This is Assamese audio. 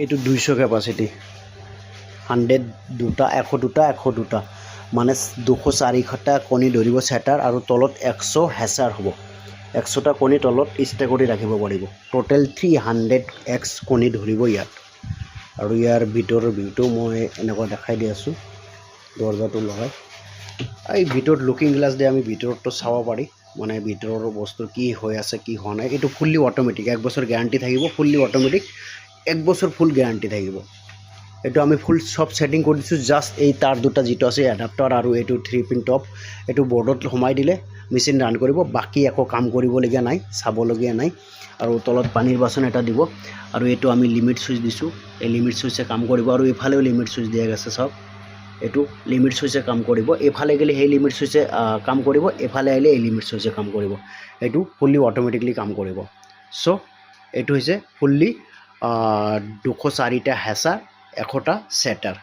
এইটো 200 কেপাচিটি 100 দুটা 100 দুটা 100 দুটা মানে 200-400টা কণী ধৰিব সেটাৰ আৰু তলত 100 হেচাৰ হ'ব 100টা কণী তলত ষ্টে কৰি ৰাখিব পাৰিব টোটেল 300x কণী ধৰিব ইয়াত আৰু ইয়াৰ ভিতৰৰ ভিউটো মই এনেকৈ দেখাই দি আছোঁ দৰজাটো লগাই এই ভিতৰত লুকিং গ্লাছ দিয়ে আমি ভিতৰটো চাব পাৰি মানে ভিতৰৰ বস্তু কি হৈ আছে কি হোৱা নাই এইটো ফুল্লি অটোমেটিক 1 বছৰ গ্যাৰান্টি থাকিব ফুল্লি অটোমেটিক 1 বছৰ ফুল গ্যাৰান্টি থাকিব এইটো আমি ফুল সব সেটিং কৰি দিছো জাস্ট এই তাৰ দুটা যেটো আছে এডাপ্টাৰ আৰু এইটো 3 পিন টপ এইটো বৰ্ডত সোমাই দিলে মেচিন ৰান কৰিব বাকি একো কাম কৰিবলগীয়া নাই চাবলগীয়া নাই আৰু তলত পানীৰ বাচন এটা দিব আৰু এইটো আমি লিমিট সুইচ দিছো এই লিমিট সুইচে কাম কৰিব আৰু এফালেও লিমিট সুইচ দিয়া আছে সব এইটো লিমিট সুইচে কাম কৰিব এফালে গলে সেই লিমিট সুইচে কাম কৰিব এফালে আইলে এই লিমিট সুইচে কাম কৰিব এইটো ফুল্লি অটোমেটিকলি কাম কৰিব সো এইটো হৈছে ফুল্লি 204টা হেচা 100টা সেটাৰ